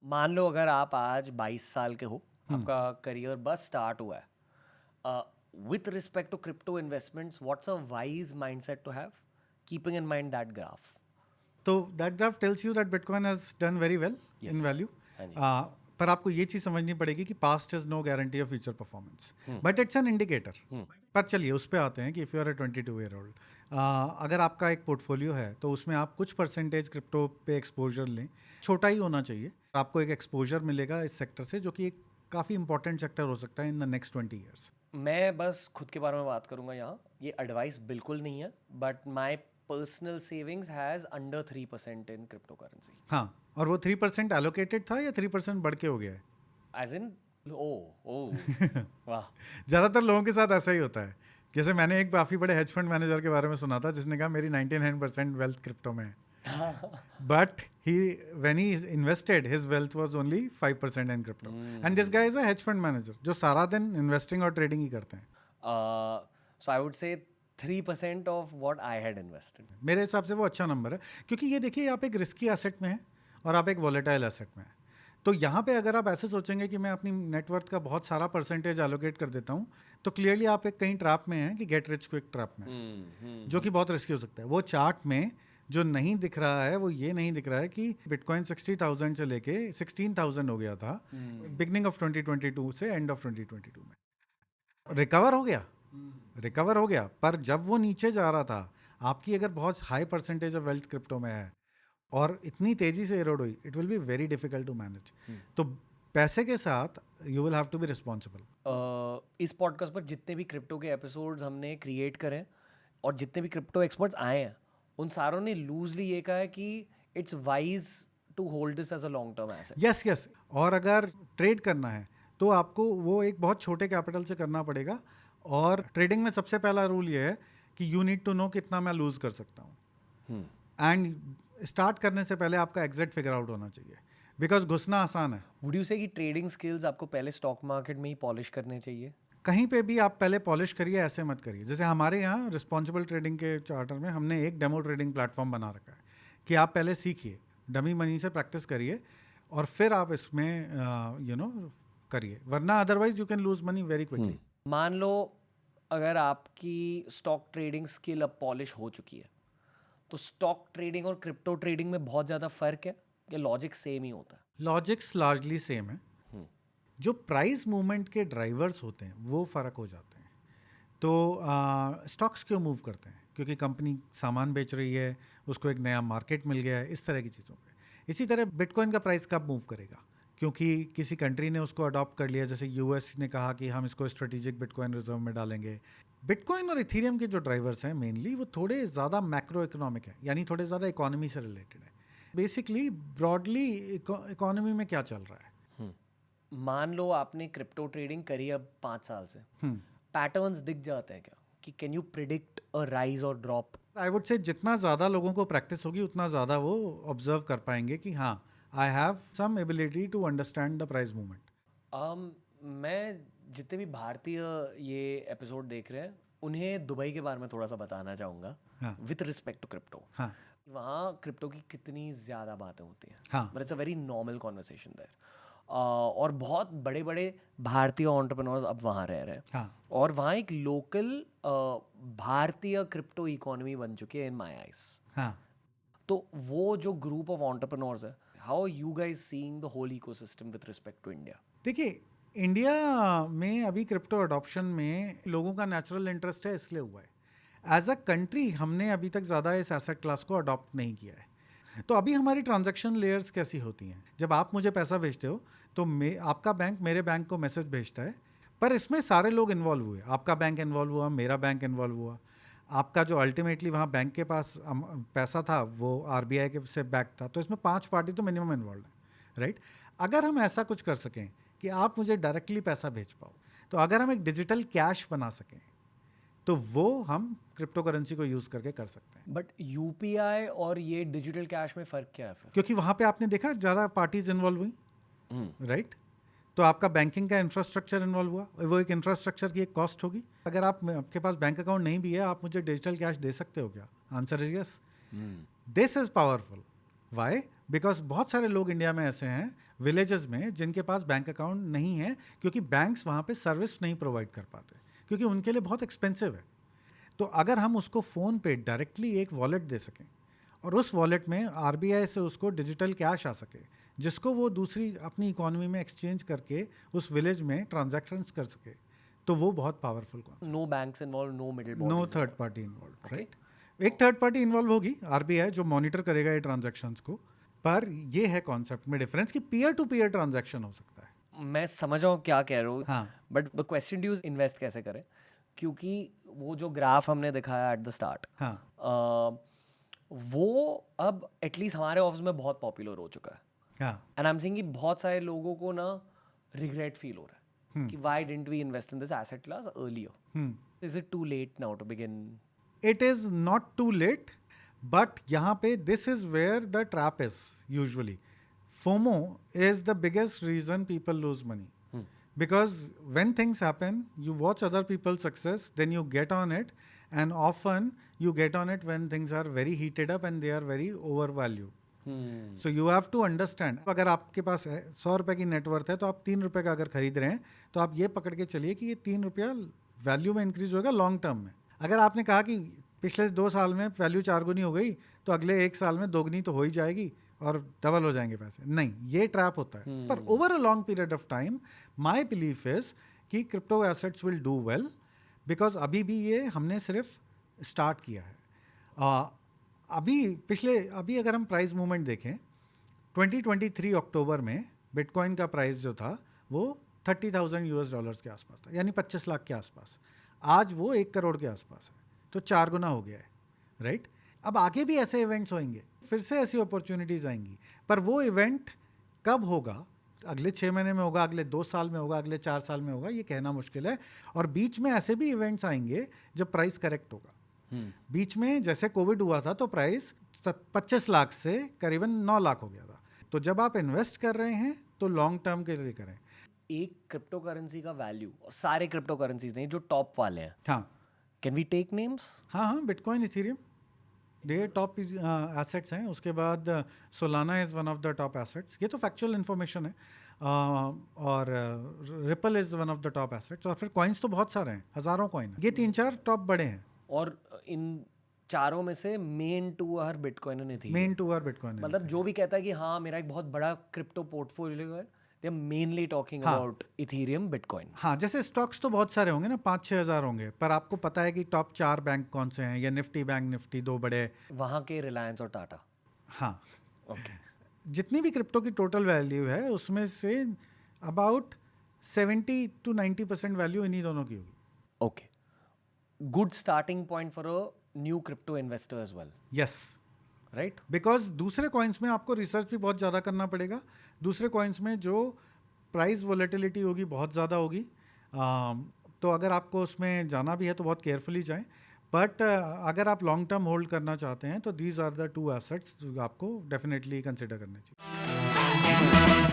मान लो अगर आप आज 22 साल के हो, आपका करियर बस स्टार्ट हुआ है, with respect to crypto investments, what's a wise mindset to have, keeping in mind that graph? तो that graph tells you that bitcoin has done very well in Yes. Value, हाँ जी. पर आपको ये चीज़ समझनी पड़ेगी कि past is no guarantee of future performance, but it's an indicator. पर चलिए उस पर आते हैं कि if you R A 22-year-old, अगर आपका एक पोर्टफोलियो है तो उसमें आप कुछ परसेंटेज क्रिप्टो पे एक्सपोजर लें. छोटा ही होना चाहिए. आपको एक एक्सपोजर मिलेगा इस सेक्टर से जो कि एक काफ़ी इंपॉर्टेंट सेक्टर हो सकता है इन द नेक्स्ट 20 years. मैं बस खुद के बारे में बात करूंगा यहाँ. ये एडवाइस बिल्कुल नहीं है, but my personal savings has under 3% in crypto currency. हाँ, और वो 3% एलोकेटेड था या 3% बढ़ के हो गया है? एज इन ओ वाह. ज़्यादातर लोगों के साथ ऐसा ही होता है. जैसे मैंने एक काफ़ी बड़े हेज फंड मैनेजर के बारे में सुना था जिसने कहा मेरी 99% वेल्थ क्रिप्टो में है, but he when he invested his wealth was only 5% in crypto. And this guy is a hedge fund manager जो सारा दिन इन्वेस्टिंग और ट्रेडिंग ही करते हैं. सो I would say 3% of what I had invested. मेरे हिसाब से वो अच्छा नंबर है, क्योंकि ये देखिए आप एक रिस्की एसेट में है और आप एक वॉलेटाइल एसेट में है. तो यहाँ पे अगर आप ऐसे सोचेंगे कि मैं अपनी नेटवर्थ का बहुत सारा परसेंटेज एलोकेट कर देता हूँ, तो क्लियरली आप एक कहीं ट्रैप में हैं कि गेट रिच क्विक ट्रैप में हैं, जो कि बहुत रिस्की हो सकता है. वो चार्ट में जो नहीं दिख रहा है वो ये नहीं दिख रहा है कि बिटकॉइन 60,000 से लेके 16,000 हो गया था बिगनिंग ऑफ 2022 से एंड ऑफ 2022 में. रिकवर हो गया, रिकवर हो गया, पर जब वो नीचे जा रहा था, आपकी अगर बहुत high percentage of wealth crypto में है और इतनी तेजी से एरोड हुई, it will be very difficult to manage. तो पैसे के साथ you will have to be responsible. इस पॉडकास्ट पर जितने भी क्रिप्टो के एपिसोड्स हमने क्रिएट करे और जितने भी क्रिप्टो एक्सपर्ट्स आए हैं, उन सारों ने लूजली ये कहा है कि it's wise to hold this as a long term asset. Yes yes, और अगर ट्रेड करना है तो आपको वो एक बहुत छोटे कैपिटल से करना पड़ेगा. और ट्रेडिंग में सबसे पहला रूल ये है कि यू नीड टू नो कितना मैं लूज कर सकता हूँ. एंड स्टार्ट करने से पहले आपका एग्जैक्ट फिगर आउट होना चाहिए, बिकॉज घुसना आसान है. वुड यू से कि ट्रेडिंग स्किल्स आपको पहले स्टॉक मार्केट में ही पॉलिश करने चाहिए? कहीं पे भी आप पहले पॉलिश करिए, ऐसे मत करिए. जैसे हमारे यहाँ रिस्पॉन्सिबल ट्रेडिंग के चार्टर में हमने एक डेमो ट्रेडिंग प्लेटफॉर्म बना रखा है कि आप पहले सीखिए, डमी मनी से प्रैक्टिस करिए और फिर आप इसमें यू नो करिए, वरना otherwise you can lose money very quickly. मान लो अगर आपकी स्टॉक ट्रेडिंग स्किल अब पॉलिश हो चुकी है, तो स्टॉक ट्रेडिंग और क्रिप्टो ट्रेडिंग में बहुत ज़्यादा फ़र्क है या लॉजिक सेम ही होता है? लॉजिक्स लार्जली सेम है. जो प्राइस मूवमेंट के ड्राइवर्स होते हैं वो फ़र्क हो जाते हैं. तो स्टॉक्स क्यों मूव करते हैं? क्योंकि कंपनी सामान बेच रही है, उसको एक नया मार्केट मिल गया है, इस तरह की चीज़ों पे. इसी तरह बिटकॉइन का प्राइस कब मूव करेगा? क्योंकि किसी कंट्री ने उसको अडॉप्ट कर लिया. जैसे यूएस ने कहा कि हम इसको स्ट्रेटेजिक बिटकॉइन रिजर्व में डालेंगे. बिटकॉइन और इथेरियम के जो ड्राइवर्स हैं मेनली वो थोड़े ज़्यादा मैक्रो इकोनॉमिक है, यानी थोड़े ज़्यादा इकोनॉमी से रिलेटेड है. बेसिकली ब्रॉडली इकोनॉमी में क्या चल रहा है. मान लो आपने क्रिप्टो ट्रेडिंग करी अब 5 साल से, पैटर्न्स दिख जाते हैं क्या कि can you predict a rise और ड्रॉप? आई वुड से जितना ज़्यादा लोगों को प्रैक्टिस होगी उतना ज़्यादा वो ऑब्जर्व कर पाएंगे कि हाँ, I have some ability to understand the price movement. मैं जितने भी भारतीय ये एपिसोड देख रहे हैं उन्हें दुबई के बारे में थोड़ा सा बताना चाहूँगा विथ रिस्पेक्ट टू क्रिप्टो. हाँ वहाँ क्रिप्टो की कितनी ज़्यादा बातें होती हैं, हाँ. But it's a very normal conversation there. और बहुत बड़े बड़े भारतीय एंटरप्रेन्योर्स अब वहाँ रह रहे हैं. हाँ. और वहाँ एक लोकल भारतीय क्रिप्टो इकोनॉमी बन चुकी है इन माय आइज. हाँ. तो वो जो ग्रुप ऑफ एंटरप्रेन्योर्स है, how you guys seeing the whole ecosystem with respect to India? देखिए, इंडिया में अभी क्रिप्टो अडॉप्शन में लोगों का नेचुरल इंटरेस्ट है, इसलिए हुआ है. एज अ कंट्री हमने अभी तक ज़्यादा इस एसेट क्लास को अडॉप्ट नहीं किया है. तो अभी हमारी ट्रांजैक्शन लेयर्स कैसी होती हैं? जब आप मुझे पैसा भेजते हो तो आपका बैंक मेरे बैंक को मैसेज भेजता है, पर इसमें सारे लोग इन्वॉल्व हुए. आपका बैंक इन्वॉल्व हुआ, मेरा बैंक इन्वॉल्व हुआ, आपका जो अल्टीमेटली वहाँ बैंक के पास पैसा था वो आरबीआई के से बैक था. तो इसमें 5 पार्टी तो मिनिमम इन्वॉल्व है, राइट? अगर हम ऐसा कुछ कर सकें कि आप मुझे डायरेक्टली पैसा भेज पाओ, तो अगर हम एक डिजिटल कैश बना सकें तो वो हम क्रिप्टो करेंसी को यूज़ करके कर सकते हैं. बट यूपीआई और ये डिजिटल कैश में फ़र्क क्या है फिर? क्योंकि वहाँ पे आपने देखा ज़्यादा पार्टीज इन्वॉल्व हुई, राइट? तो आपका बैंकिंग का इंफ्रास्ट्रक्चर इन्वॉल्व हुआ, वो एक इंफ्रास्ट्रक्चर की एक कॉस्ट होगी. अगर आपके पास बैंक अकाउंट नहीं भी है, आप मुझे डिजिटल कैश दे सकते हो क्या? Answer is yes. This is powerful. Why? Because बहुत सारे लोग इंडिया में ऐसे हैं विलेजेस में जिनके पास बैंक अकाउंट नहीं है, क्योंकि बैंक्स वहाँ पे सर्विस नहीं प्रोवाइड कर पाते, क्योंकि उनके लिए बहुत एक्सपेंसिव है। तो अगर हम उसको फ़ोन पे डायरेक्टली एक वॉलेट दे सकें और उस वॉलेट में आरबीआई से उसको डिजिटल कैश आ सके, जिसको वो दूसरी अपनी इकोनॉमी में एक्सचेंज करके उस विलेज में ट्रांजैक्शंस कर सके, तो वो बहुत powerful concept. No banks involve, no middle no bodies, third party involve, Okay. Right. एक थर्ड पार्टी इन्वॉल्व होगी आरबीआई, जो मॉनिटर करेगा ये ट्रांजैक्शंस को, पर ये है कॉन्सेप्ट में डिफरेंस कि पीयर टू पीयर ट्रांजैक्शन हो सकता है। मैं समझ रहा हूँ क्या कह रहे हो, हाँ but the question do invest कैसे करें, क्योंकि वो जो ग्राफ हमने दिखाया एट द स्टार्ट, हाँ वो अब एटलीस्ट हमारे ऑफिस में बहुत पॉपुलर हो चुका है। हाँ एंड आई एम सेइंग कि बहुत सारे लोगों को ना रिग्रेट फील हो रहा है कि why didn't we invest in this asset class earlier. Is it too late now to begin? It is not too late, but यहाँ पे this is where the trap is usually. FOMO is the biggest reason people lose money, because when things happen, you watch other people's success, then you get on it, and often you get on it when things are very heated up and they are very overvalued. So you have to understand, अगर आपके पास 100 रुपये की net worth है तो आप 3 रुपये का अगर खरीद रहे हैं तो आप ये पकड़ के चलिए कि ये 3 रुपया वैल्यू में इंक्रीज होगा लॉन्ग टर्म में। अगर आपने कहा कि पिछले 2 साल में वैल्यू 4 गुनी हो गई तो अगले 1 साल में 2 गुनी तो हो ही जाएगी और डबल हो जाएंगे पैसे, नहीं, ये ट्रैप होता है। पर over a long period of time my belief is कि crypto assets will do well, because अभी भी ये हमने सिर्फ स्टार्ट किया है। अभी अगर हम प्राइस मूवमेंट देखें, 2023 अक्टूबर में बिटकॉइन का प्राइस जो था वो $30,000 के आसपास था, यानी 25 लाख के आसपास। आज वो 1 करोड़ के आसपास है, तो 4 गुना हो गया है, राइट। अब आगे भी ऐसे इवेंट्स होंगे, फिर से ऐसी अपॉर्चुनिटीज़ आएंगी, पर वो इवेंट कब होगा, अगले 6 महीने में होगा, अगले 2 साल में होगा, अगले 4 साल में होगा, ये कहना मुश्किल है। और बीच में ऐसे भी इवेंट्स आएंगे जब प्राइस करेक्ट होगा। बीच में जैसे कोविड हुआ था तो प्राइस 25 लाख से करीबन 9 लाख हो गया था। तो जब आप इन्वेस्ट कर रहे हैं तो लॉन्ग टर्म के लिए करें। एक क्रिप्टो करेंसी का वैल्यू, और सारे क्रिप्टो करेंसीज नहीं, जो टॉप वाले हैं, हाँ कैन वी टेक नेम्स? हाँ, बिटकॉइन, इथेरियम, ये टॉप एसेट्स हैं। उसके बाद Solana is one of the top assets, ये तो फैक्चुअल इन्फॉर्मेशन है। और ripple is one of the top assets. और फिर कॉइन्स तो बहुत सारे हैं, हज़ारों कॉइन, ये 3-4 टॉप बड़े हैं। और इन चारों में से main 2 are Bitcoin and Ethereum. Main 2 are Bitcoin. मतलब जो भी कहता है कि हाँ मेरा एक बहुत बड़ा क्रिप्टो पोर्टफोलियो है, they are mainly talking about Ethereum, Bitcoin. हाँ, जैसे स्टॉक्स तो बहुत सारे होंगे ना, 5-6 हज़ार होंगे, पर आपको पता है कि टॉप 4 बैंक कौन से हैं, या निफ्टी बैंक निफ्टी 2 बड़े, वहाँ के रिलायंस और टाटा। हाँ। ओके, जितनी भी क्रिप्टो की टोटल वैल्यू है उसमें से अबाउट 70 to 90% वैल्यू इन्हीं दोनों की होगी। Okay, good starting point for a new crypto investor as well, yes, right? Because दूसरे कॉइन्स में आपको रिसर्च भी बहुत ज़्यादा करना पड़ेगा। दूसरे कॉइन्स में जो प्राइस वोलेटिलिटी होगी बहुत ज़्यादा होगी, तो अगर आपको उसमें जाना भी है तो बहुत केयरफुली जाएं। बट अगर आप लॉन्ग टर्म होल्ड करना चाहते हैं तो दीज आर द 2 एसेट्स जो आपको डेफिनेटली कंसिडर करने चाहिए।